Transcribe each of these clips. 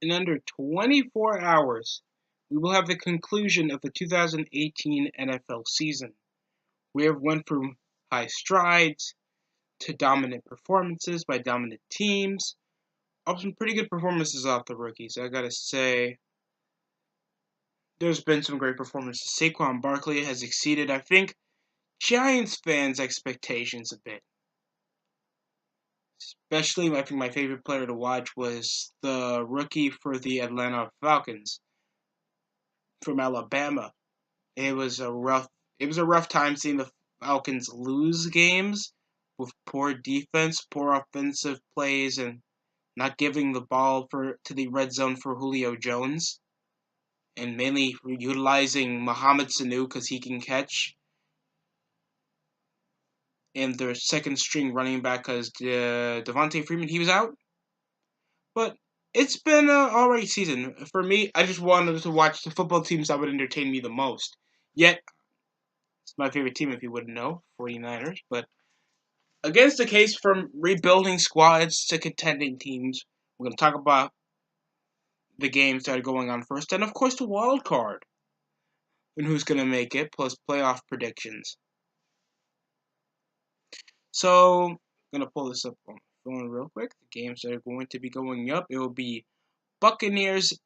In under 24 hours, we will have the conclusion of the 2018 NFL season. We have went from high strides to dominant performances by dominant teams, up some pretty good performances off the rookies. I gotta say, there's been some great performances. Saquon Barkley has exceeded, I think, Giants fans' expectations a bit. Especially, I think my favorite player to watch was the rookie for the Atlanta Falcons from Alabama. It was a rough time seeing the Falcons lose games with poor defense, poor offensive plays, and not giving the ball to the red zone for Julio Jones, and mainly utilizing Mohamed Sanu because he can catch, and their second string running back because Devontae Freeman, he was out. But it's been an alright season. For me, I just wanted to watch the football teams that would entertain me the most. Yet, it's my favorite team if you wouldn't know, 49ers. But against the case from rebuilding squads to contending teams, we're going to talk about the games that are going on first, and of course the wild card, and who's going to make it, plus playoff predictions. So, I'm going to pull this up on my phone real quick. The games that are going to be going up, it will be Buccaneers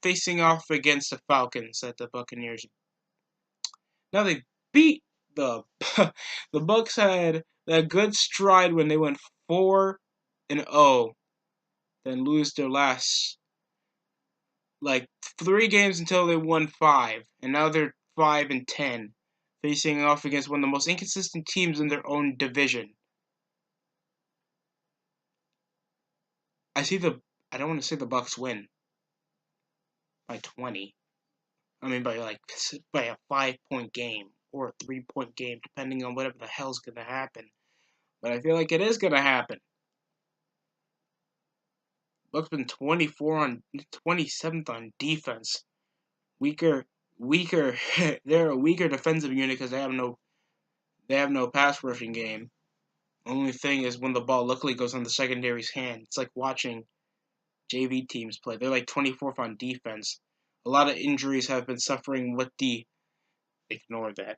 facing off against the Falcons at the Buccaneers. Now they beat the the Bucks had that good stride when they went 4-0, then lose their last like 3 games until they won 5, and now they're 5-10, facing off against one of the most inconsistent teams in their own division. I don't want to say the Bucks win by 20. I mean by a 5-point game or a 3-point game, depending on whatever the hell's gonna happen. But I feel like it is gonna happen. Bucks been 27th on defense. Weaker, weaker. They're a weaker defensive unit because they have no pass rushing game. Only thing is when the ball luckily goes on the secondary's hand. It's like watching JV teams play. They're like 24th on defense. A lot of injuries have been suffering with the. Ignore that.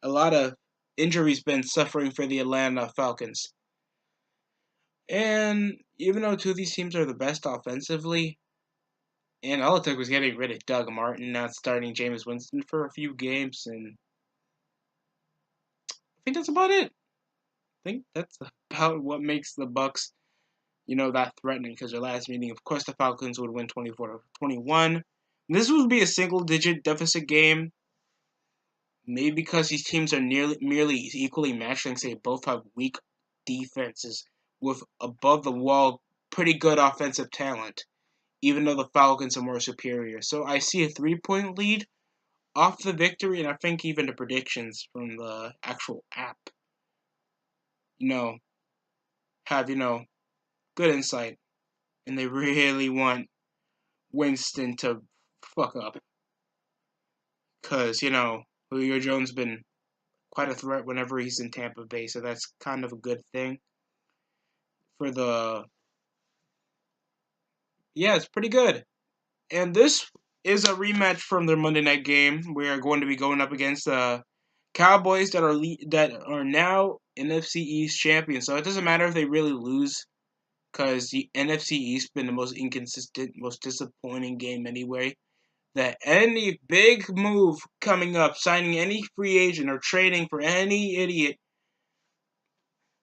A lot of injuries been suffering for the Atlanta Falcons. And even though two of these teams are the best offensively, and all it took was getting rid of Doug Martin, not starting Jameis Winston for a few games, and I think that's about it. I think that's about what makes the Bucks, that threatening. Because their last meeting, of course, the Falcons would win 24-21. This would be a single-digit deficit game. Maybe because these teams are merely equally matched, like say both have weak defenses with above the wall pretty good offensive talent, even though the Falcons are more superior. So I see a 3-point lead off the victory, and I think even the predictions from the actual app, you know, have, good insight, and they really want Winston to fuck up. Because, Julio Jones been quite a threat whenever he's in Tampa Bay, so that's kind of a good thing. For the. Yeah, it's pretty good. And this is a rematch from their Monday night game. We are going to be going up against the Cowboys that are now NFC East champions. So it doesn't matter if they really lose, because the NFC East been the most inconsistent, most disappointing game anyway. That any big move coming up, signing any free agent or trading for any idiot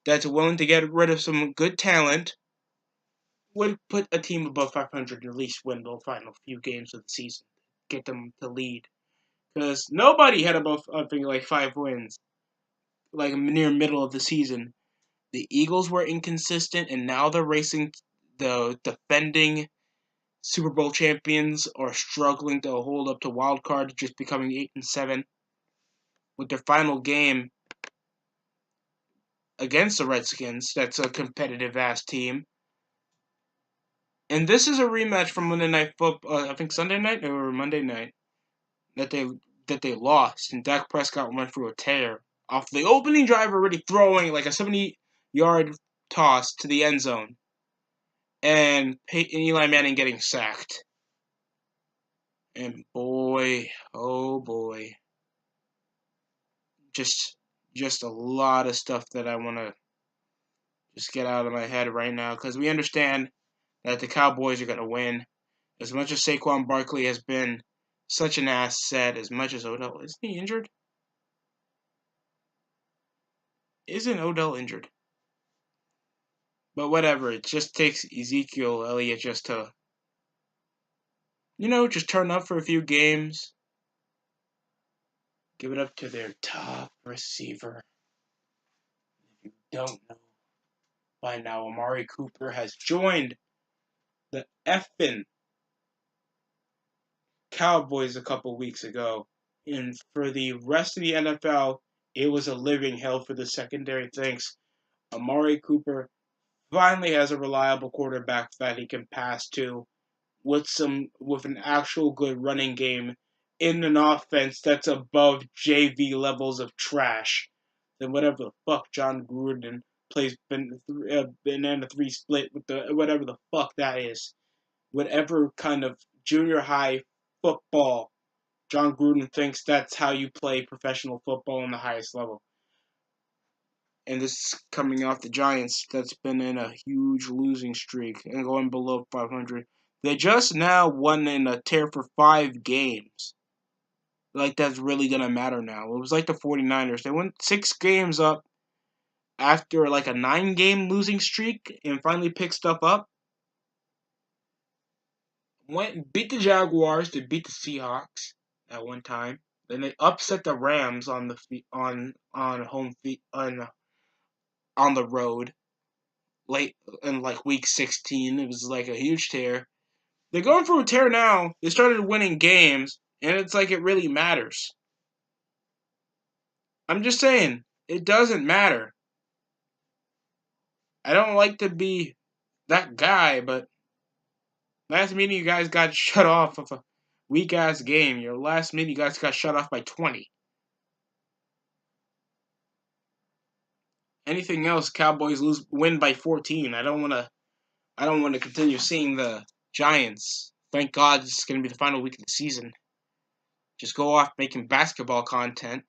that's willing to get rid of some good talent would put a team above 500 and at least win the final few games of the season, get them to lead. Because nobody had above, I think, like 5 wins, like near middle of the season. The Eagles were inconsistent, and now they're racing. The defending Super Bowl champions are struggling to hold up to wild card, just becoming 8-7 with their final game against the Redskins. That's a competitive ass team. And this is a rematch from Monday Night Football. I think Sunday night or Monday night that they lost, and Dak Prescott went through a tear off the opening drive, already throwing like a 70-yard toss to the end zone. and Eli Manning getting sacked. And boy, oh boy, just a lot of stuff that I want to just get out of my head right now, because we understand that the Cowboys are going to win. As much as Saquon Barkley has been such an asset, as much as Odell, isn't he injured? Isn't Odell injured? But whatever, it just takes Ezekiel Elliott just to, just turn up for a few games. Give it up to their top receiver. If you don't know by now, Amari Cooper has joined the effing Cowboys a couple weeks ago. And for the rest of the NFL, it was a living hell for the secondary. Thanks. Amari Cooper finally has a reliable quarterback that he can pass to with an actual good running game in an offense that's above JV levels of trash than whatever the fuck John Gruden plays banana three split with the whatever the fuck that is. Whatever kind of junior high football John Gruden thinks that's how you play professional football on the highest level. And this is coming off the Giants that's been in a huge losing streak and going below 500. They just now won in a tear for 5 games. Like, that's really going to matter now. It was like the 49ers. They went 6 games up after like a 9-game losing streak and finally picked stuff up. Beat the Jaguars. They beat the Seahawks at one time. Then they upset the Rams on the on the road late in like week 16. It was like a huge tear. They're going through a tear now. They started winning games, and it's like it really matters. I'm just saying, it doesn't matter. I don't like to be that guy, but last meeting you guys got shut off of a weak ass game. Your last meeting you guys got shut off by 20. Anything else, Cowboys win by 14. I don't want to continue seeing the Giants. Thank God this is going to be the final week of the season. Just go off making basketball content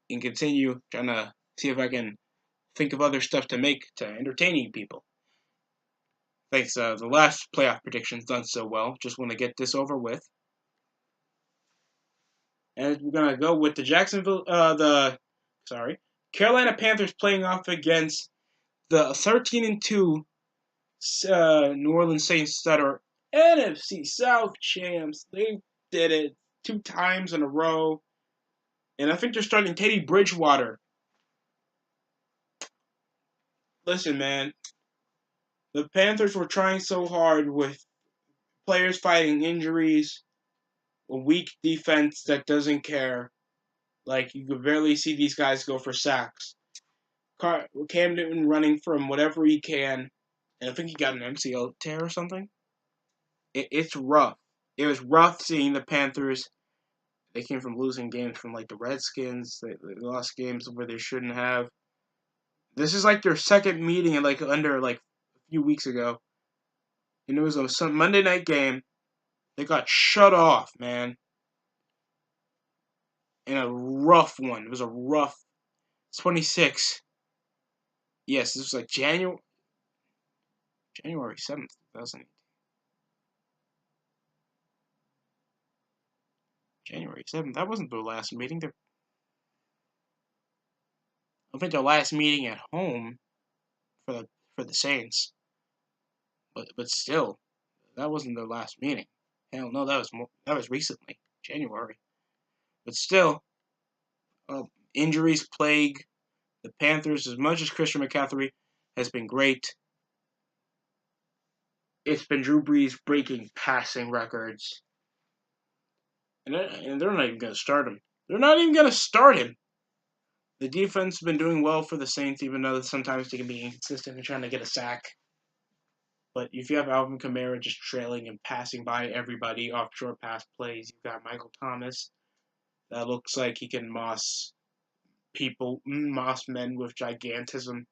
and continue trying to see if I can think of other stuff to make to entertaining people. Thanks. The last playoff prediction's done so well. Just want to get this over with. And we're going to go with the Carolina Panthers playing off against the 13-2 New Orleans Saints that are NFC South champs. They did it 2 times in a row. And I think they're starting Teddy Bridgewater. Listen, man. The Panthers were trying so hard with players fighting injuries, a weak defense that doesn't care. Like, you could barely see these guys go for sacks. Cam Newton running from whatever he can. And I think he got an MCL tear or something. It's rough. It was rough seeing the Panthers. They came from losing games from, like, the Redskins. They lost games where they shouldn't have. This is, like, their second meeting in, like, under, like, a few weeks ago. And it was a Monday night game. They got shut off, man. In a rough one. It was a rough 26. Yes, this was like January 7th, 2018. January 7th. That wasn't their last meeting. I think their last meeting at home for the Saints. But still, that wasn't their last meeting. Hell no, that was recently, January. But still, injuries plague the Panthers as much as Christian McCaffrey has been great. It's been Drew Brees breaking passing records. And they're not even going to start him. They're not even going to start him. The defense has been doing well for the Saints, even though sometimes they can be inconsistent in trying to get a sack. But if you have Alvin Kamara just trailing and passing by everybody off short pass plays, you've got Michael Thomas. That looks like he can moss men with gigantism.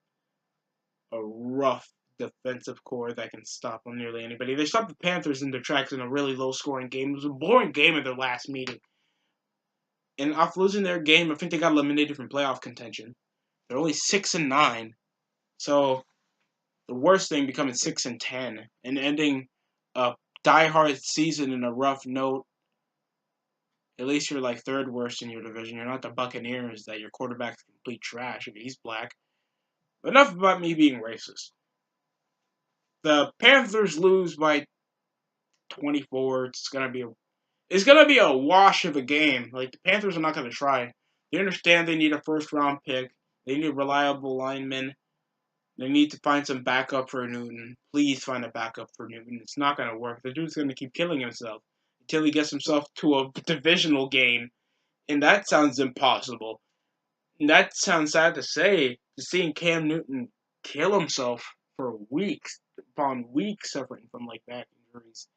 A rough defensive core that can stop nearly anybody. They stopped the Panthers in their tracks in a really low-scoring game. It was a boring game in their last meeting. And after losing their game, I think they got eliminated from playoff contention. They're only 6-9, so the worst thing becoming 6-10 and ending a die-hard season in a rough note. At least you're like third worst in your division. You're not the Buccaneers that your quarterback's complete trash if he's black. But enough about me being racist. The Panthers lose by 24. It's gonna be a wash of a game. Like the Panthers are not gonna try. They understand they need a first round pick. They need reliable linemen. They need to find some backup for Newton. Please find a backup for Newton. It's not gonna work. The dude's gonna keep killing himself until he gets himself to a divisional game, and that sounds impossible. And that sounds sad to say. Seeing Cam Newton kill himself for weeks upon weeks, suffering from like back injuries,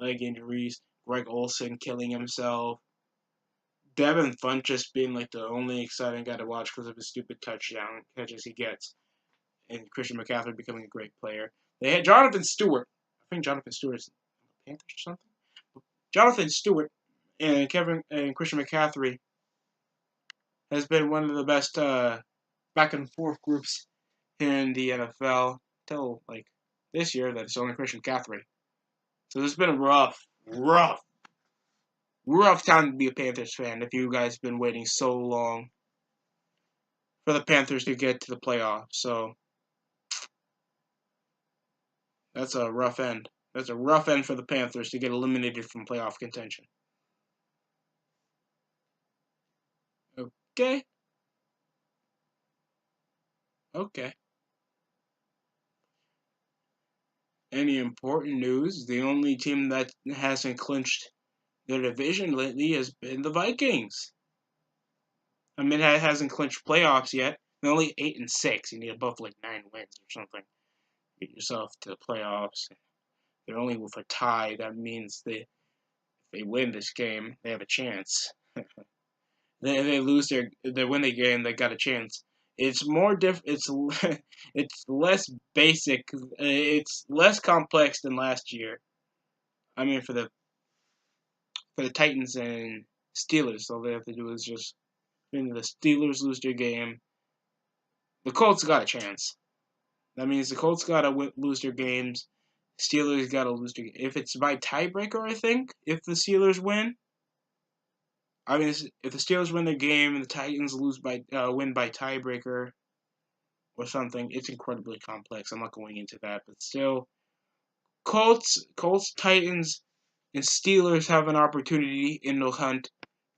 leg injuries. Greg Olsen killing himself. Devin Funchess being like the only exciting guy to watch because of his stupid touchdown catches he gets. And Christian McCaffrey becoming a great player. They had Jonathan Stewart. I think Jonathan Stewart is the Panthers or something. Jonathan Stewart and Christian McCaffrey has been one of the best back and forth groups here in the NFL till like this year that it's only Christian McCaffrey. So this has been a rough time to be a Panthers fan if you guys have been waiting so long for the Panthers to get to the playoffs. So that's a rough end. That's a rough end for the Panthers to get eliminated from playoff contention. Okay. Okay. Any important news? The only team that hasn't clinched their division lately has been the Vikings. I mean, it hasn't clinched playoffs yet. They're only 8-6. You need above like 9 wins or something. Get yourself to the playoffs. They're only with a tie. That means if they win this game, they have a chance. they win the game, they got a chance. It's more it's it's less basic. It's less complex than last year. I mean, for the Titans and Steelers, all they have to do is just when the Steelers lose their game, the Colts got a chance. That means the Colts gotta lose their games. Steelers gotta lose their. If it's by tiebreaker, I think if the Steelers win. I mean, if the Steelers win their game and the Titans win by tiebreaker or something, it's incredibly complex. I'm not going into that, but still, Colts, Titans, and Steelers have an opportunity in the hunt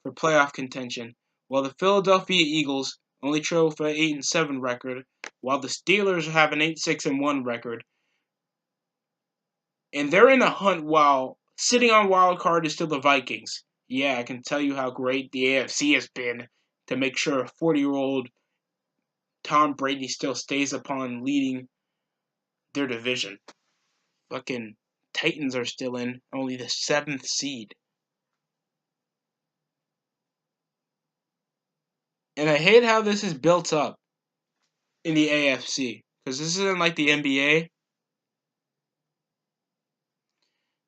for playoff contention, while the Philadelphia Eagles only trail for an 8-7 record, while the Steelers have an 8-6-1 record, and they're in the hunt while sitting on wild card is still the Vikings. Yeah, I can tell you how great the AFC has been to make sure a 40-year-old Tom Brady still stays upon leading their division. Fucking Titans are still in, only the 7th seed. And I hate how this is built up in the AFC, because this isn't like the NBA.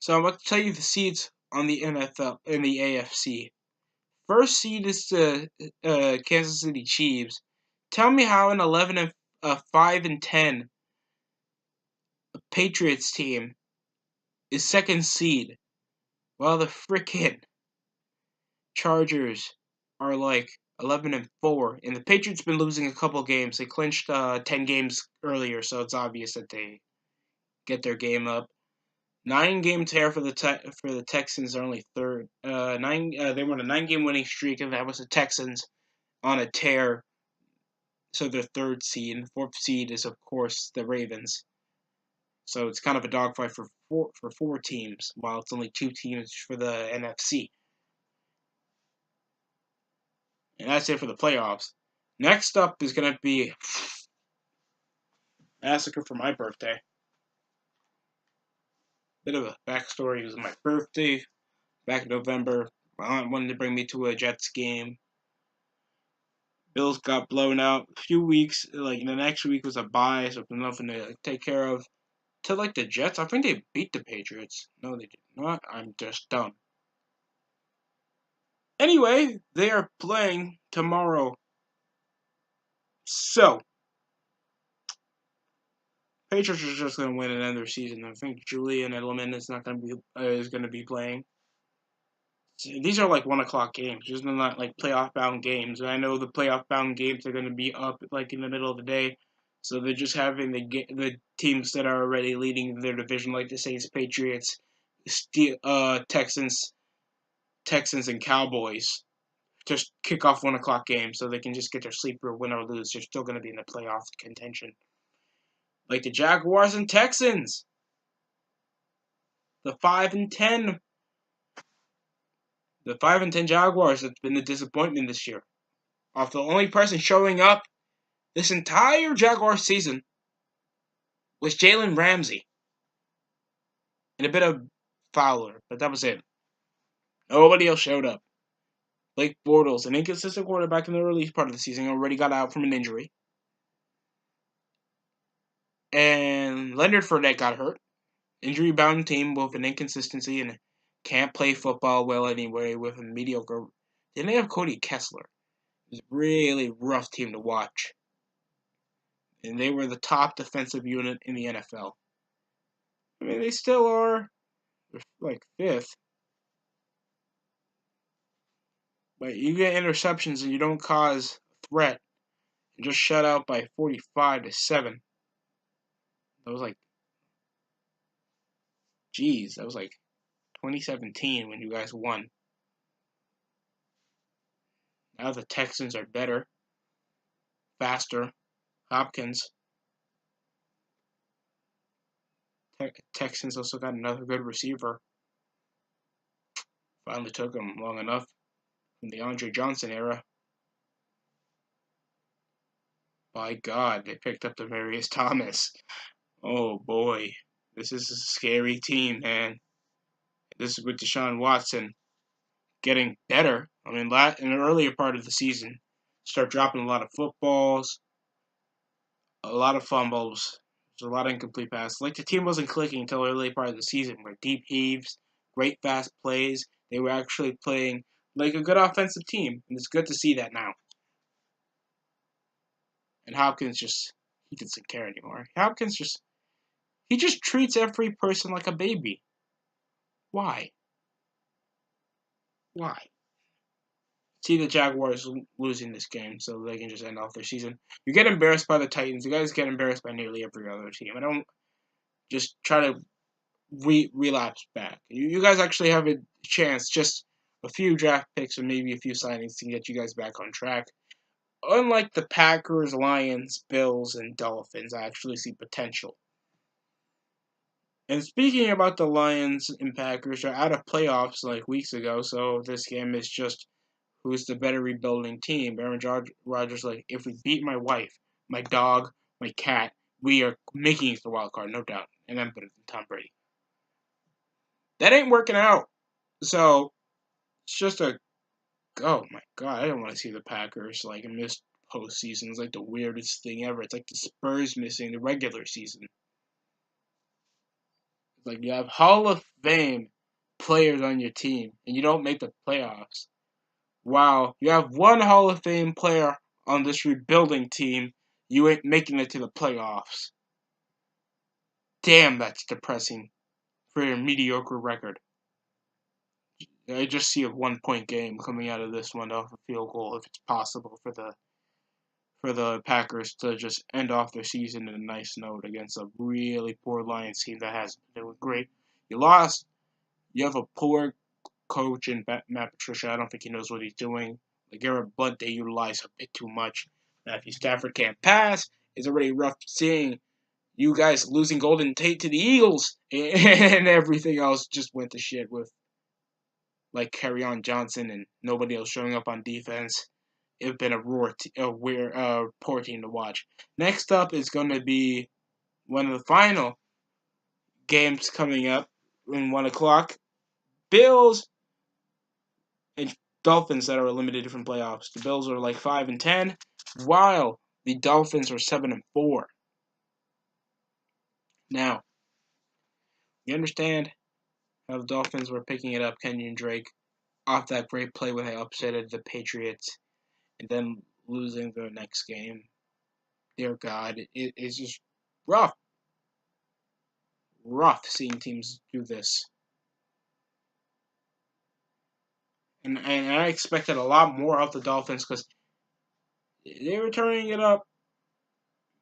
So I'm about to tell you the seeds on the NFL in the AFC. First seed is the Kansas City Chiefs. Tell me how an 5-10 Patriots team is second seed, while the frickin' Chargers are like 11-4, and the Patriots been losing a couple games. They clinched 10 games earlier, so it's obvious that they get their game up. 9-game tear for the Texans are only third. They won a 9-game winning streak, and that was the Texans on a tear. So they're third seed. Fourth seed is of course the Ravens. So it's kind of a dogfight for four teams, while it's only 2 teams for the NFC. And that's it for the playoffs. Next up is gonna be Massacre for my birthday. Bit of a backstory. It was my birthday back in November. My aunt wanted to bring me to a Jets game. Bills got blown out. A few weeks, like the next week was a bye, so nothing to take care of. To like the Jets, I think they beat the Patriots. No, they did not. I'm just dumb. Anyway, they are playing tomorrow. So, Patriots are just going to win and end their season. I think Julian Edelman is going to be playing. These are like 1 o'clock games. These are not like playoff bound games. And I know the playoff bound games are going to be up like in the middle of the day. So they're just having the teams that are already leading their division, like the Saints, Patriots, Texans, and Cowboys, just kick off 1 o'clock games so they can just get their sleeper, win or lose. They're still going to be in the playoff contention. Like the Jaguars and Texans, the 5-10 Jaguars have been a disappointment this year. Off the only person showing up this entire Jaguar season was Jalen Ramsey and a bit of Fowler, but that was it. Nobody else showed up. Blake Bortles, an inconsistent quarterback in the early part of the season, already got out from an injury. And Leonard Fournette got hurt. Injury-bound team with an inconsistency and can't play football well anyway with a mediocre. Then they have Cody Kessler. It's a really rough team to watch. And they were the top defensive unit in the NFL. I mean, they still are. They're like 5th. But you get interceptions and you don't cause a threat. And just shut out by 45-7. That was like, that was like 2017 when you guys won. Now the Texans are better, faster. Hopkins. Texans also got another good receiver. Finally took him long enough from the Andre Johnson era. By God, they picked up Demaryius Thomas. Oh boy, this is a scary team, man. This is with Deshaun Watson getting better. I mean, in the earlier part of the season, start dropping a lot of footballs, a lot of fumbles, there's a lot of incomplete passes. Like the team wasn't clicking until the early part of the season, where deep heaves, great fast plays. They were actually playing like a good offensive team, and it's good to see that now. And Hopkins he doesn't care anymore. He just treats every person like a baby. Why? Why? See the Jaguars losing this game so they can just end off their season. You get embarrassed by the Titans. You guys get embarrassed by nearly every other team. I don't just try to relapse back. You guys actually have a chance, just a few draft picks and maybe a few signings to get you guys back on track. Unlike the Packers, Lions, Bills, and Dolphins, I actually see potential. And speaking about the Lions and Packers, are out of playoffs like weeks ago, so this game is just who's the better rebuilding team. Aaron Rodgers like, if we beat my wife, my dog, my cat, we are making it the wild card, no doubt. And I'm better than Tom Brady. That ain't working out. So it's just oh my God, I don't want to see the Packers like miss postseason. It's like the weirdest thing ever. It's like the Spurs missing the regular season. It's like you have Hall of Fame players on your team and you don't make the playoffs. Wow, you have one Hall of Fame player on this rebuilding team, you ain't making it to the playoffs. Damn, that's depressing for your mediocre record. I just see a 1-point game coming out of this one off a field goal if it's possible for the Packers to just end off their season in a nice note against a really poor Lions team that hasn't been doing great. You lost. You have a poor coach in Matt Patricia. I don't think he knows what he's doing. LeGarrette Blount, they utilize a bit too much. Matthew Stafford can't pass. It's already rough seeing you guys losing Golden Tate to the Eagles, and everything else just went to shit with like Kerryon Johnson and nobody else showing up on defense. It's been a poor team to watch. Next up is going to be one of the final games coming up in 1 o'clock. Bills and Dolphins that are eliminated from playoffs. The Bills are like 5-10. while the Dolphins are 7-4. Now, you understand how the Dolphins were picking it up, Kenyon Drake, off that great play where they upsetted the Patriots and then losing their next game. Dear God, it's just rough. Rough seeing teams do this. And I expected a lot more out the Dolphins because they were turning it up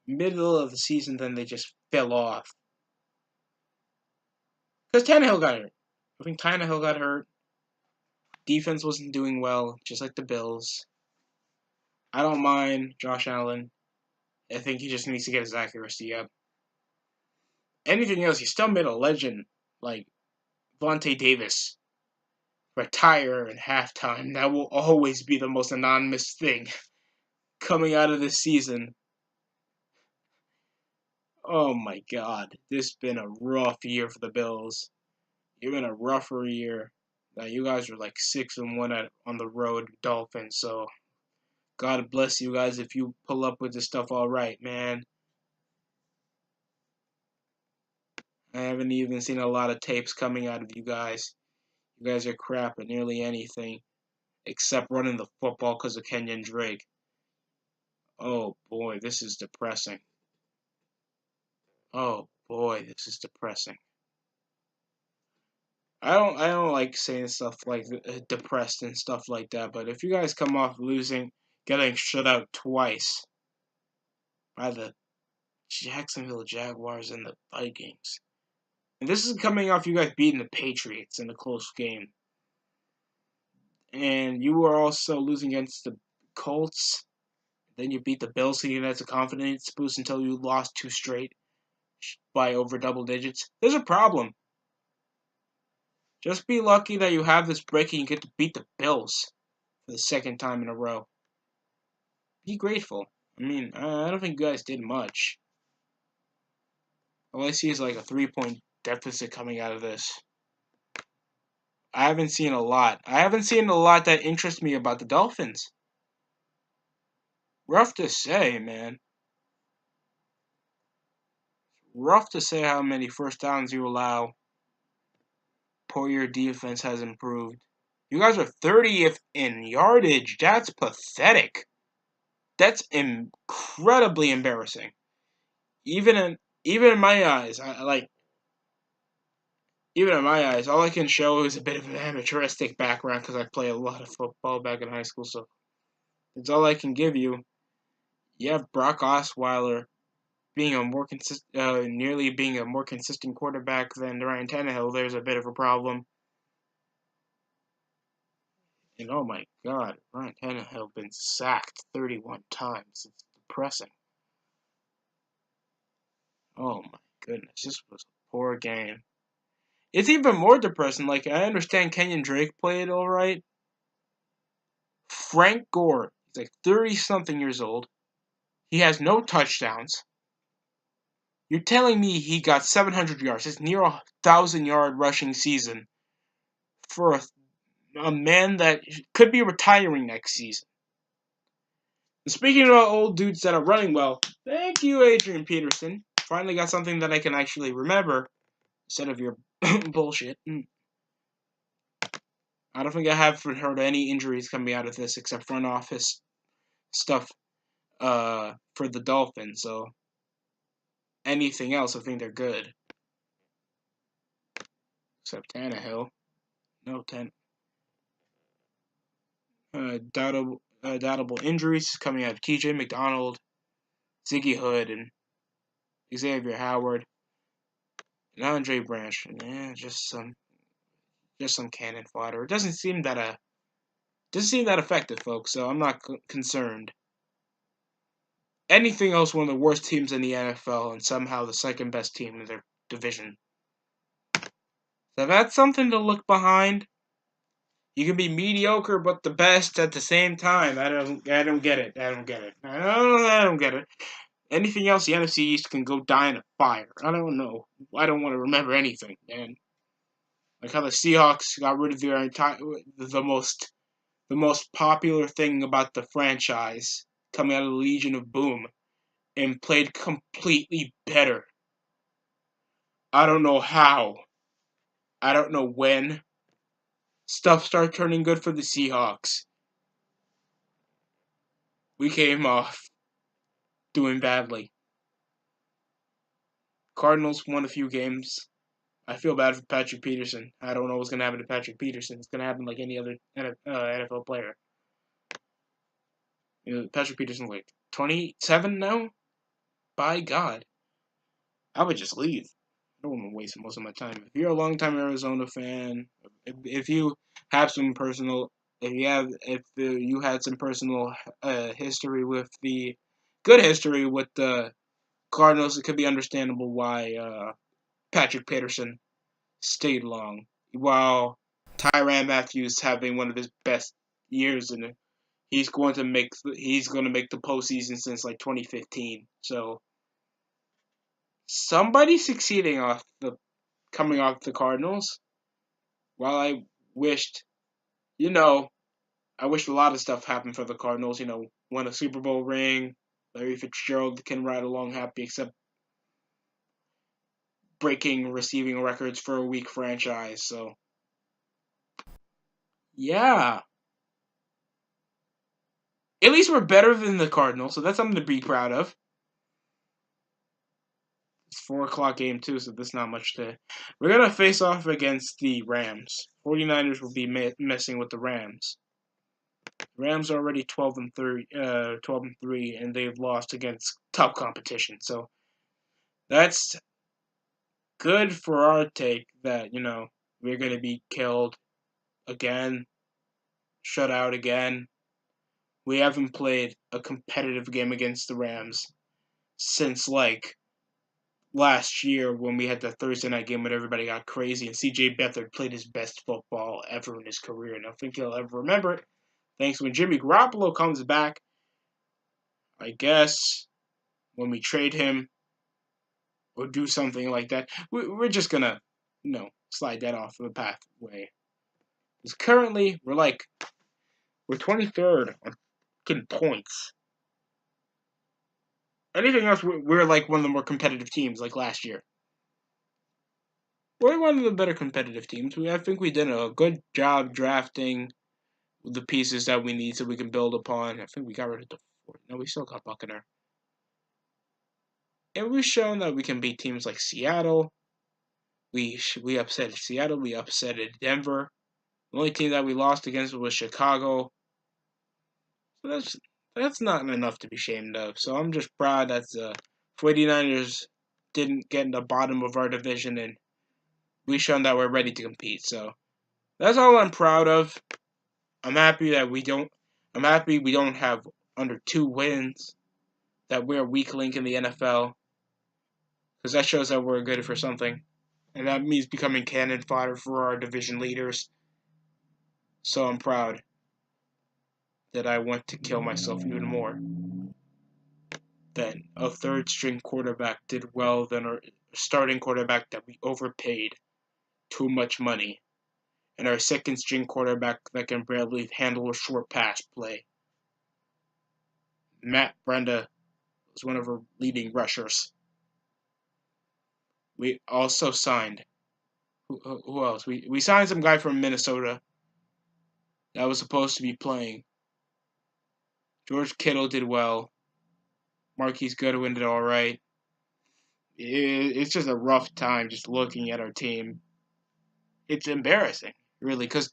middle of the season, then they just fell off. Because Tannehill got hurt. I think Tannehill got hurt. Defense wasn't doing well, just like the Bills. I don't mind Josh Allen. I think he just needs to get his accuracy up. Anything else, he still made a legend like Vontae Davis retire in halftime. That will always be the most anonymous thing coming out of this season. Oh my God, this has been a rough year for the Bills. It's been a rougher year. You guys are like 6-1 on the road, Dolphins. So God bless you guys if you pull up with this stuff all right, man. I haven't even seen a lot of tapes coming out of you guys. You guys are crap at nearly anything except running the football because of Kenyon Drake. Oh boy, this is depressing. Oh boy, this is depressing. I don't like saying stuff like depressed and stuff like that, but if you guys come off losing, getting shut out twice by the Jacksonville Jaguars and the Vikings, and this is coming off you guys beating the Patriots in a close game, and you were also losing against the Colts, then you beat the Bills, so that's a confidence boost until you lost 2 straight by over double digits. There's a problem. Just be lucky that you have this break and you get to beat the Bills for the second time in a row. Be grateful. I mean, I don't think you guys did much. All I see is like a 3-point deficit coming out of this. I haven't seen a lot. I haven't seen a lot that interests me about the Dolphins. Rough to say, man. Rough to say how many first downs you allow. Poor your defense has improved. You guys are 30th in yardage. That's pathetic. That's incredibly embarrassing. Even in my eyes, even in my eyes, all I can show is a bit of an amateuristic background because I play a lot of football back in high school, so that's all I can give you. You have Brock Osweiler being nearly being a more consistent quarterback than Ryan Tannehill. There's a bit of a problem. And oh my God, Ryan Tannehill been sacked 31 times. It's depressing. Oh my goodness, this was a poor game. It's even more depressing. Like, I understand Kenyon Drake played all right. Frank Gore, he's like 30-something years old. He has no touchdowns. You're telling me he got 700 yards. It's near a 1,000-yard rushing season for a man that could be retiring next season. And speaking about old dudes that are running well, thank you, Adrian Peterson. Finally got something that I can actually remember instead of your bullshit. I don't think I have heard any injuries coming out of this except front office stuff for the Dolphins. So anything else, I think they're good. Except Tannehill. No, doubtable injuries coming out of TJ McDonald, Ziggy Hood, and Xavier Howard, and Andre Branch. Yeah, just some cannon fodder. It doesn't seem that effective, folks. So I'm not concerned. Anything else, one of the worst teams in the NFL, and somehow the second best team in their division. So that's something to look behind. You can be mediocre but the best at the same time. I don't get it. I don't get it. Anything else, the NFC East can go die in a fire. I don't know. I don't want to remember anything, man. Like how the Seahawks got rid of the most popular thing about the franchise, coming out of the Legion of Boom and played completely better. I don't know how. I don't know when. Stuff started turning good for the Seahawks. We came off doing badly. Cardinals won a few games. I feel bad for Patrick Peterson. I don't know what's going to happen to Patrick Peterson. It's going to happen like any other NFL player. Patrick Peterson's like 27 now? By God. I would just leave. I don't want to waste most of my time. If you're a longtime Arizona fan, if you have some personal, if you had some personal history with the good history with the Cardinals, it could be understandable why Patrick Peterson stayed long, while Tyrann Matthews having one of his best years, and he's going to make the postseason since like 2015. So somebody succeeding coming off the Cardinals. While I wished, I wished a lot of stuff happened for the Cardinals. Won a Super Bowl ring. Larry Fitzgerald can ride along happy, except breaking receiving records for a weak franchise. So yeah, at least we're better than the Cardinals, so that's something to be proud of. It's 4 o'clock game too, so there's not much to. We're gonna face off against the Rams. 49ers will be messing with the Rams. Rams are already 12-3, and they've lost against tough competition. So that's good for our take that we're gonna be killed again, shut out again. We haven't played a competitive game against the Rams since like last year when we had the Thursday night game when everybody got crazy and CJ Beathard played his best football ever in his career. And I don't think he'll ever remember it. Thanks when Jimmy Garoppolo comes back, I guess, when we trade him or do something like that, we're just gonna, slide that off the pathway. Because currently, we're 23rd on getting points. Anything else, we're like one of the more competitive teams like last year. We're one of the better competitive teams. I think we did a good job drafting the pieces that we need so we can build upon. I think we got rid of the fourth. No, we still got Buckner. And we've shown that we can beat teams like Seattle. We upset Seattle. We upset Denver. The only team that we lost against was Chicago. So that's not enough to be ashamed of. So I'm just proud that the 49ers didn't get in the bottom of our division, and we've shown that we're ready to compete. So that's all I'm proud of. I'm happy we don't have under 2 wins, that we're a weak link in the NFL, because that shows that we're good for something. And that means becoming cannon fodder for our division leaders. So I'm proud that I want to kill myself even more. That a third string quarterback did well than our starting quarterback that we overpaid too much money. And our second string quarterback that can barely handle a short pass play. Matt Brenda was one of our leading rushers. We also signed. Who else? We signed some guy from Minnesota that was supposed to be playing. George Kittle did well. Marquise Goodwin did all right. It's just a rough time just looking at our team. It's embarrassing, really, because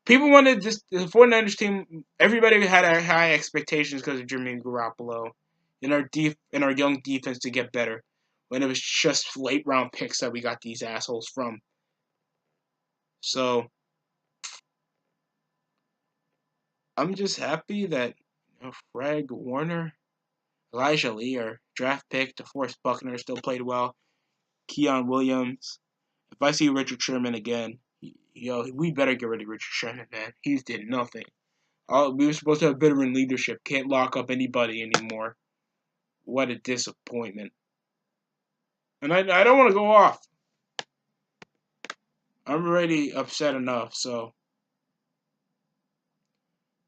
people wanted the 49ers team. Everybody had high expectations because of Jimmy Garoppolo and our young defense to get better. When it was just late round picks that we got these assholes from. So I'm just happy that Fred Warner, Elijah Lee, our draft pick, DeForest Buckner still played well. Keon Williams. If I see Richard Sherman again, we better get rid of Richard Sherman, man. He's did nothing. We were supposed to have veteran leadership. Can't lock up anybody anymore. What a disappointment. And I don't want to go off. I'm already upset enough, so.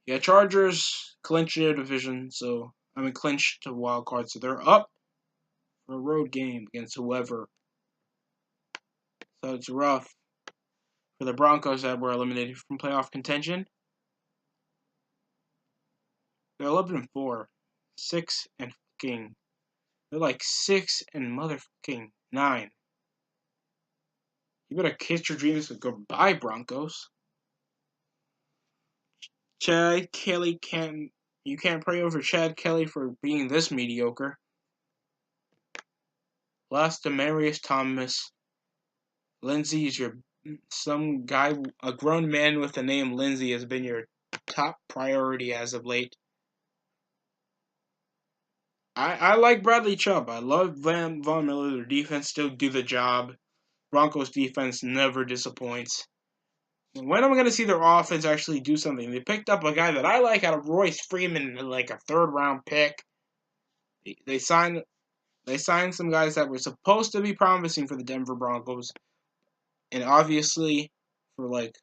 Yeah, Chargers clinched their division, so clinched to wild card, so they're up for a road game against whoever. So it's rough for the Broncos that were eliminated from playoff contention. They're 11-4, 6 and fucking. They're like 6 and motherfucking 9. You better kiss your dreams with goodbye, Broncos. Chad Kelly can't. You can't pray over Chad Kelly for being this mediocre. Lost Demaryius Thomas. Lindsey is some guy, a grown man with the name Lindsey has been your top priority as of late. I like Bradley Chubb. I love Von Miller. Their defense still do the job. Broncos defense never disappoints. When am I going to see their offense actually do something? They picked up a guy that I like out of Royce Freeman, like a 3rd-round pick. They signed some guys that were supposed to be promising for the Denver Broncos. And obviously, for like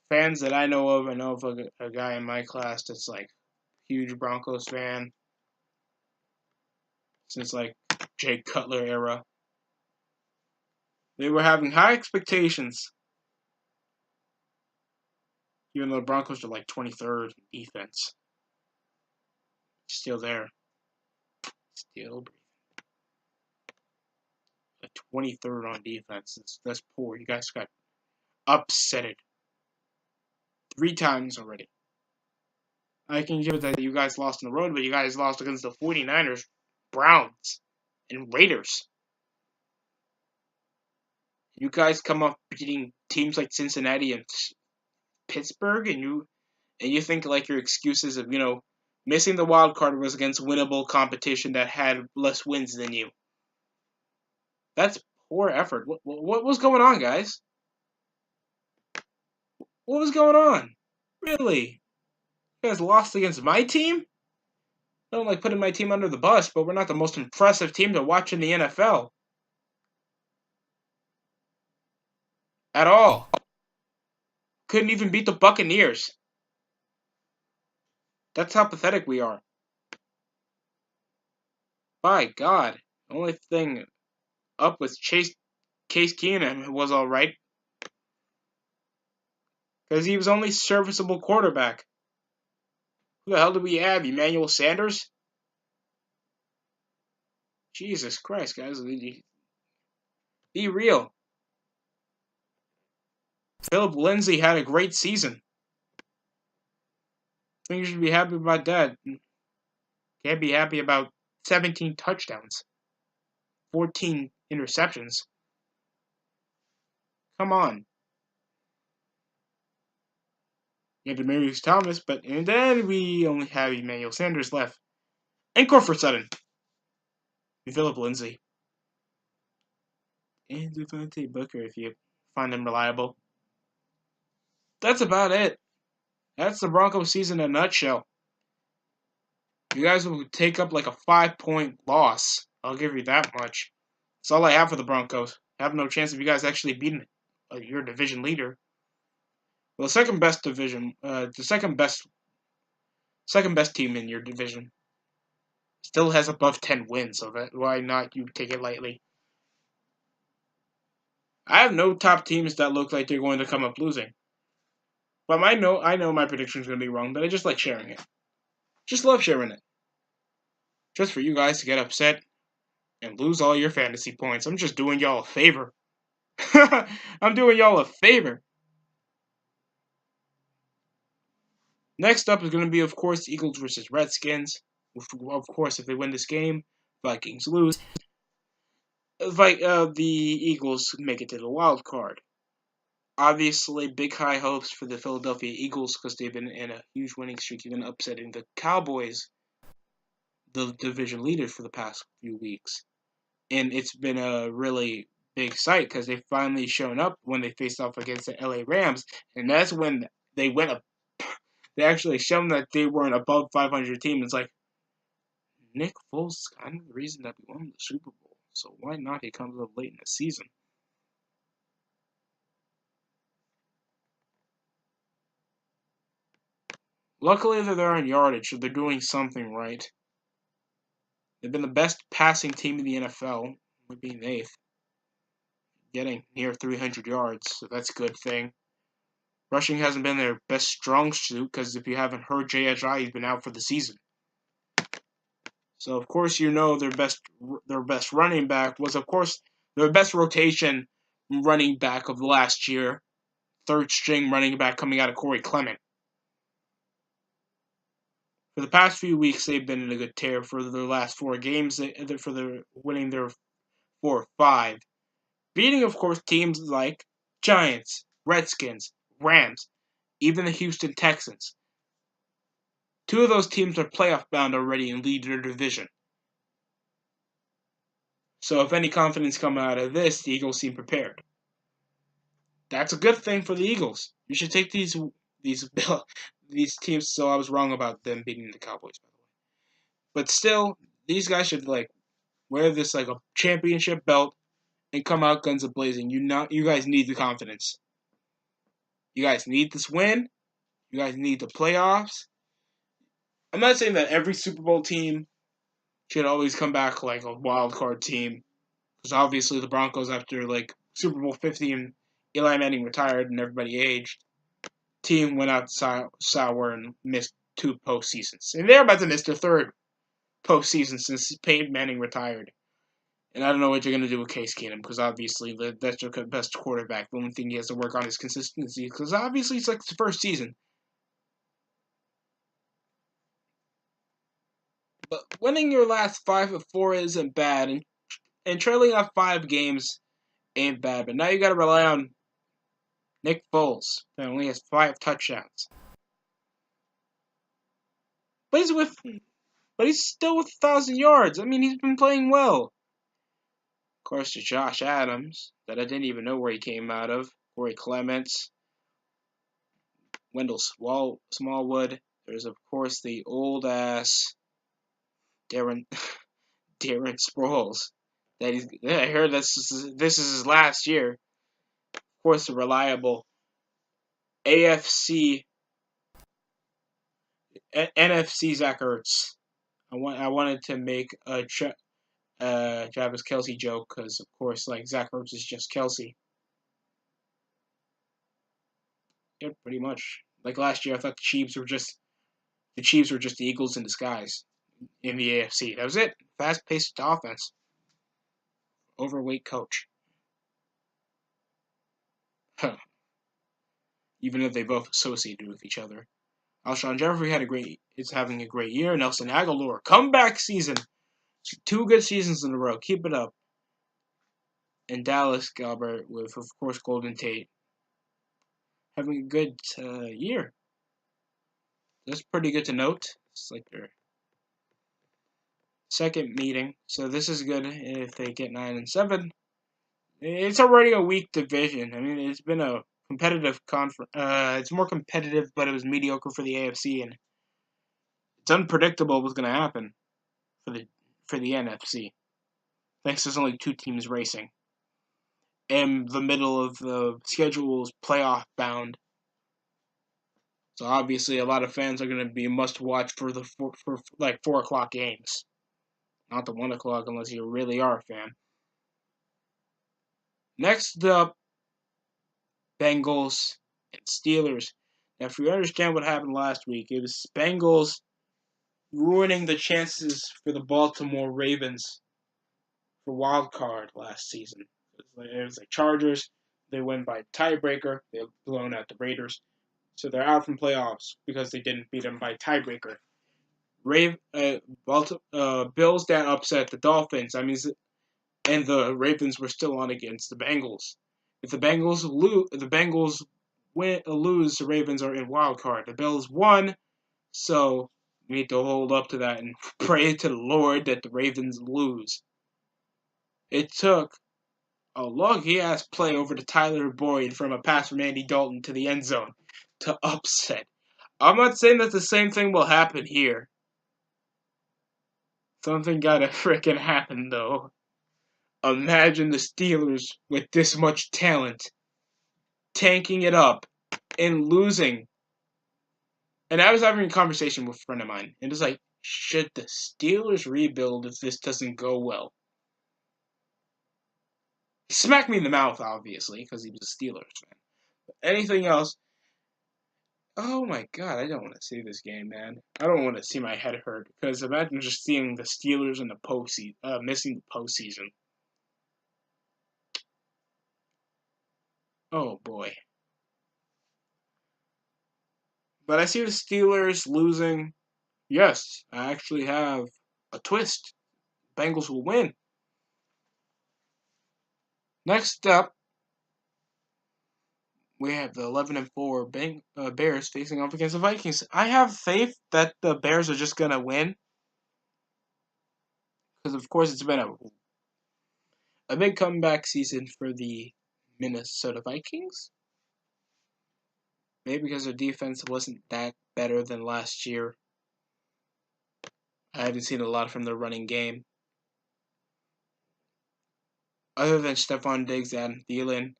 fans that I know of a guy in my class that's like huge Broncos fan since like Jay Cutler era. They were having high expectations, even though the Broncos are like 23rd in defense. Still there. Still like 23rd on defense. That's poor. You guys got upsetted 3 times already. I can give it that you guys lost on the road, but you guys lost against the 49ers, Browns, and Raiders. You guys come up beating teams like Cincinnati and Pittsburgh, and you think like your excuses of missing the wild card was against winnable competition that had less wins than you. That's poor effort. What was going on, guys? What was going on? Really? You guys lost against my team? I don't like putting my team under the bus, but we're not the most impressive team to watch in the NFL. At all. Couldn't even beat the Buccaneers. That's how pathetic we are. By God. The only thing up with Case Keenum was alright. Because he was only serviceable quarterback. Who the hell do we have? Emmanuel Sanders? Jesus Christ, guys. Be real. Philip Lindsay had a great season. I think you should be happy about that. Can't be happy about 17 touchdowns. 14 interceptions. Come on. You have Demaryius Thomas, and then we only have Emmanuel Sanders left. And Cortland Sutton. And Philip Lindsay. And Devontae Booker if you find him reliable. That's about it. That's the Broncos season in a nutshell. You guys will take up like a 5-point loss. I'll give you that much. That's all I have for the Broncos. I have no chance of you guys actually beating your division leader. Well, the second best team in your division still has above 10 wins, so why not you take it lightly? I have no top teams that look like they're going to come up losing. But I know my prediction is going to be wrong, but I just like sharing it. Just love sharing it. Just for you guys to get upset and lose all your fantasy points. I'm just doing y'all a favor. I'm doing y'all a favor. Next up is going to be, of course, Eagles versus Redskins. Of course, if they win this game, Vikings lose. The Eagles make it to the wild card. Obviously, big high hopes for the Philadelphia Eagles because they've been in a huge winning streak, even upsetting the Cowboys, the division leaders, for the past few weeks. And it's been a really big sight because they've finally shown up when they faced off against the LA Rams, and that's when they went up. They actually shown that they were an above 500 team. It's like, Nick Foles is kind of the reason that we won the Super Bowl, so why not he comes up late in the season? Luckily, they're on yardage, so they're doing something right. They've been the best passing team in the NFL, with being eighth, getting near 300 yards, so that's a good thing. Rushing hasn't been their best strong suit, because if you haven't heard, Jay Ajayi has been out for the season. So of course you know their best running back was of course their best rotation running back of the last year, third string running back coming out of Corey Clement. For the past few weeks, they've been in a good tear. For their last 4 games, for their winning their 4 or 5, beating of course teams like Giants, Redskins, Rams, even the Houston Texans. 2 of those teams are playoff bound already and lead their division. So if any confidence come out of this, the Eagles seem prepared. That's a good thing for the Eagles. You should take these these teams. So I was wrong about them beating the Cowboys, by the way. But still, these guys should like wear this like a championship belt and come out guns a blazing. You guys need the confidence. You guys need this win. You guys need the playoffs. I'm not saying that every Super Bowl team should always come back like a wild card team, because obviously the Broncos after like Super Bowl 50 and Eli Manning retired and everybody aged, team went out sour and missed 2 postseasons. And they're about to miss their 3rd postseason since Peyton Manning retired. And I don't know what you're going to do with Case Keenum, because obviously that's your best quarterback. The only thing he has to work on is consistency, because obviously it's like his first season. But winning your last 5 of 4 isn't bad, and trailing off 5 games ain't bad. But now you got to rely on Nick Foles, that only has 5 touchdowns. But he's still with 1,000 yards. I mean, he's been playing well. Of course, to Josh Adams, that I didn't even know where he came out of. Corey Clements, Wendell Smallwood. There's of course the old ass Darren Sproles. I heard this is his last year. Of course, the reliable NFC NFC Zach Ertz. I wanted to make a Travis Kelce joke because of course like Zach Ertz is just Kelce. Yeah, pretty much. Like last year, I thought the Chiefs were just the Eagles in disguise in the AFC. That was it. Fast-paced offense. Overweight coach. Huh. Even though they both associated with each other. Alshon Jeffrey is having a great year. Nelson Agholor, comeback season. 2 good seasons in a row. Keep it up. And Dallas Goedert with, of course, Golden Tate having a good year. That's pretty good to note. It's like their second meeting, so this is good if they get 9-7. It's already a weak division. I mean, it's been a competitive conference. It's more competitive, but it was mediocre for the AFC, and it's unpredictable what's going to happen for the NFC. Thanks, there's only 2 teams racing, and the middle of the schedule is playoff bound. So obviously, a lot of fans are going to be must watch for the 4 o'clock games, not the 1 o'clock unless you really are a fan. Next up, Bengals and Steelers. Now, if you understand what happened last week, it was Bengals ruining the chances for the Baltimore Ravens for wild card last season. It was like Chargers. They win by tiebreaker. They blown out the Raiders. So they're out from playoffs because they didn't beat them by tiebreaker. Bills that upset the Dolphins. I mean, and the Ravens were still on against the Bengals. If the Bengals lose, the Ravens are in wild card. The Bills won, so we need to hold up to that and pray to the Lord that the Ravens lose. It took a lucky-ass play over to Tyler Boyd from a pass from Andy Dalton to the end zone to upset. I'm not saying that the same thing will happen here. Something gotta frickin' happen, though. Imagine the Steelers with this much talent tanking it up and losing And I was having a conversation with a friend of mine, and it was like, should the Steelers rebuild if this doesn't go well? He smacked me in the mouth, obviously, because he was a Steelers fan. But anything else? Oh my god, I don't want to see this game, man. I don't want to see my head hurt, because imagine just seeing the Steelers in the postseason, missing the postseason. Oh boy. But I see the Steelers losing. Yes, I actually have a twist. Bengals will win. Next up, we have the 11-4 Bears facing off against the Vikings. I have faith that the Bears are just gonna win, because of course it's been a big comeback season for the Minnesota Vikings. Maybe because their defense wasn't that better than last year. I haven't seen a lot from their running game. Other than Stephon Diggs and Thielen,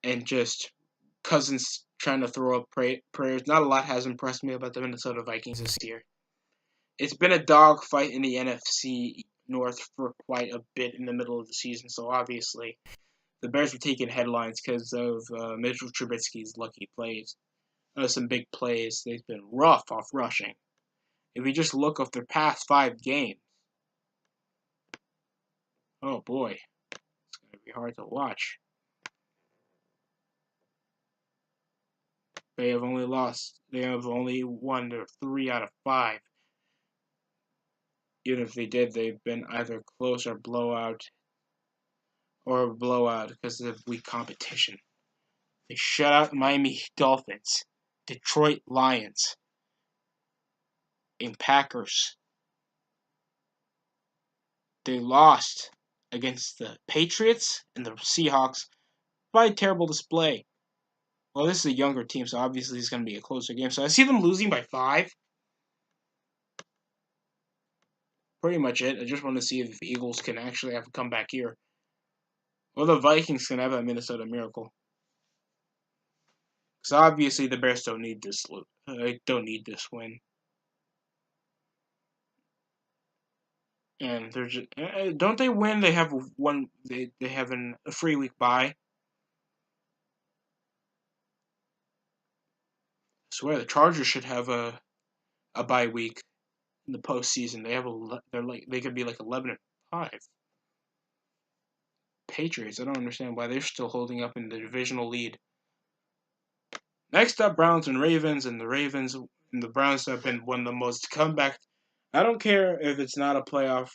and just Cousins trying to throw up prayers, not a lot has impressed me about the Minnesota Vikings this year. It's been a dogfight in the NFC North for quite a bit in the middle of the season, so obviously the Bears were taking headlines because of Mitchell Trubisky's lucky plays. Some big plays. They've been rough off rushing. If we just look at their past 5 games, oh boy, it's going to be hard to watch. They have only won their 3 out of 5. Even if they did, they've been either close or blowout because of weak competition. They shut out Miami Dolphins, Detroit Lions, and Packers. They lost against the Patriots and the Seahawks by a terrible display. Well, this is a younger team, so obviously it's going to be a closer game. So I see them losing by 5. Pretty much it. I just want to see if the Eagles can actually have a comeback here. Or the Vikings can have a Minnesota Miracle. Because obviously the Bears don't need this. Don't need this win. And they're just don't they win? They have one. They have a free week bye. I swear the Chargers should have a bye week in the postseason. They could be like 11-5. Patriots. I don't understand why they're still holding up in the divisional lead. Next up, Browns and Ravens, and the Ravens and the Browns have been one of the most comeback. I don't care if it's not a playoff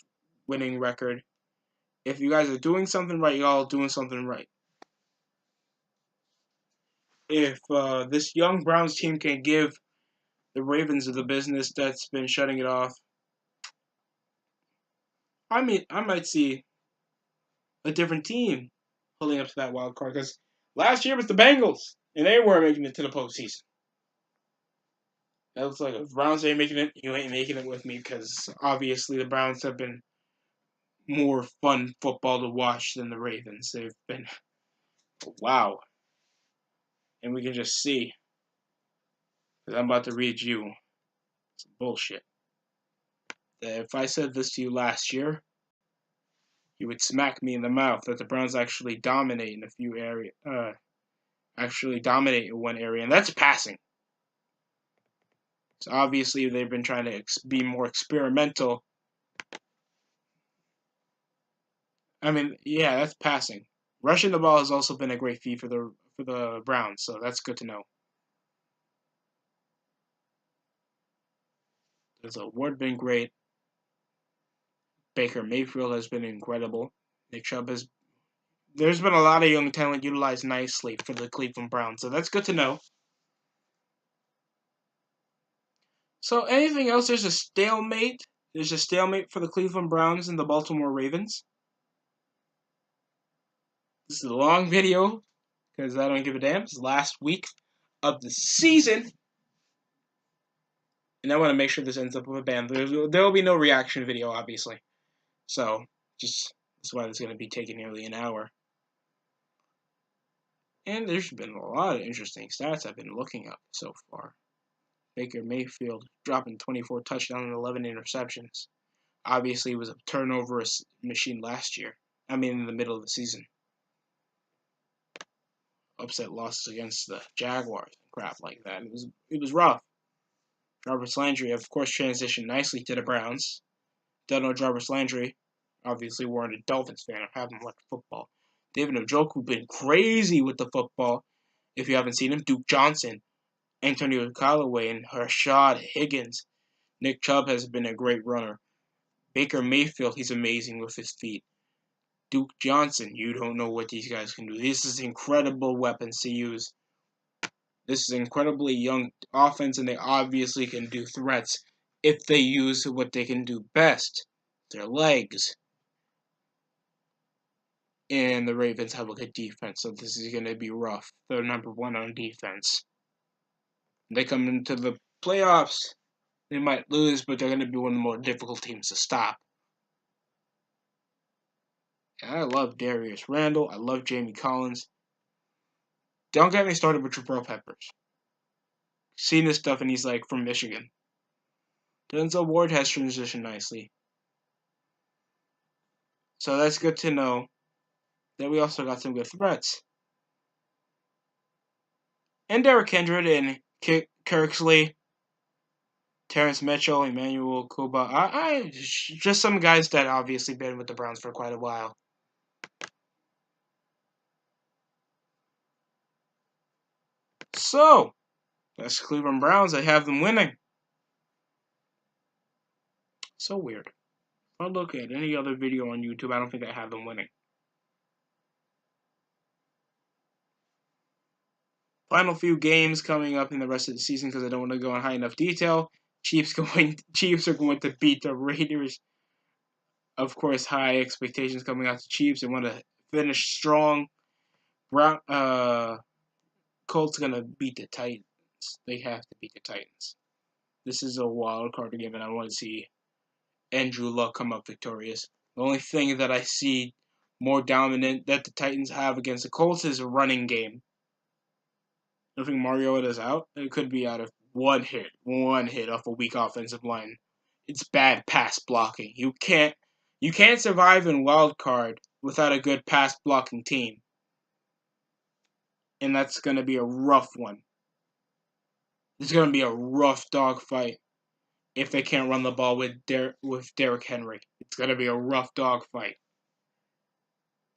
winning record. If you guys are doing something right, y'all doing something right. If this young Browns team can give the Ravens the business that's been shutting it off, I might see a different team pulling up to that wild card. Because last year was the Bengals, and they weren't making it to the postseason. That looks like if Browns ain't making it, you ain't making it with me. Because obviously the Browns have been more fun football to watch than the Ravens. They've been wow, and we can just see. Because I'm about to read you some bullshit. That if I said this to you last year, you would smack me in the mouth that the Browns actually dominate in a few areas. Actually dominate in one area, and that's passing. So obviously they've been trying to be more experimental. I mean, yeah, that's passing. Rushing the ball has also been a great feat for the Browns, so that's good to know. There's Ward been great. Baker Mayfield has been incredible. Nick Chubb has. There's been a lot of young talent utilized nicely for the Cleveland Browns, so that's good to know. So anything else? There's a stalemate. There's a stalemate for the Cleveland Browns and the Baltimore Ravens. This is a long video because I don't give a damn. It's the last week of the season. And I want to make sure this ends up with a ban. There will be no reaction video, obviously. So, that's why it's going to be taking nearly an hour. And there's been a lot of interesting stats I've been looking up so far. Baker Mayfield dropping 24 touchdowns and 11 interceptions. Obviously, it was a turnover machine last year. I mean, in the middle of the season. Upset losses against the Jaguars and crap like that. It was rough. Jarvis Landry, of course, transitioned nicely to the Browns. Don't know Jarvis Landry. Obviously, weren't a Dolphins fan. I haven't watched football. David Njoku been crazy with the football. If you haven't seen him, Duke Johnson, Antonio Callaway, and Rashad Higgins. Nick Chubb has been a great runner. Baker Mayfield, he's amazing with his feet. Duke Johnson, you don't know what these guys can do. This is incredible weapons to use. This is incredibly young offense, and they obviously can do threats if they use what they can do best, their legs. And the Ravens have a good defense, so this is going to be rough. They're number one on defense. They come into the playoffs, they might lose, but they're going to be one of the more difficult teams to stop. And I love Darius Randall. I love Jamie Collins. Don't get me started with Jabril Peppers. Seen this stuff, and he's like from Michigan. Denzel Ward has transitioned nicely. So that's good to know. Then we also got some good threats. And Derrick Henry and Kirksley, Terrence Mitchell, Emmanuel Kuba. Just some guys that obviously been with the Browns for quite a while. So, that's Cleveland Browns. I have them winning. So weird. If I look at any other video on YouTube, I don't think I have them winning. Final few games coming up in the rest of the season because I don't want to go in high enough detail. Chiefs are going to beat the Raiders. Of course, high expectations coming out to Chiefs. They want to finish strong. Colts gonna beat the Titans. They have to beat the Titans. This is a wild card game, and I want to see Andrew Luck come up victorious. The only thing that I see more dominant that the Titans have against the Colts is a running game. I think Mariota's out. It could be out of one hit off a weak offensive line. It's bad pass blocking. You can't survive in wild card without a good pass blocking team. And that's going to be a rough one. It's going to be a rough dog fight if they can't run the ball with Derrick Henry. It's going to be a rough dog fight.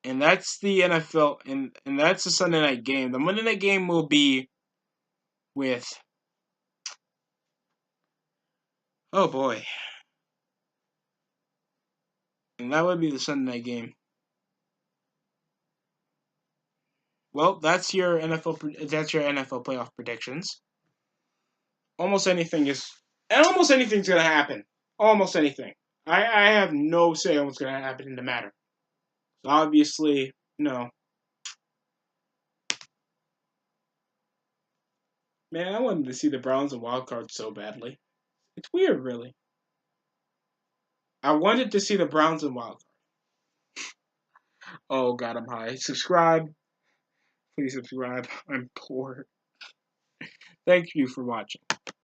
And that's the NFL, and that's the Sunday night game. The Monday night game will be with, oh boy, and that would be the Sunday night game. Well, that's your NFL playoff predictions. Almost anything's gonna happen. Almost anything. I have no say on what's gonna happen in the matter. So obviously, no. Man, I wanted to see the Browns and wild card so badly. It's weird, really. I wanted to see the Browns and wild card. Oh God, I'm high. Subscribe. Please subscribe. I'm poor. Thank you for watching.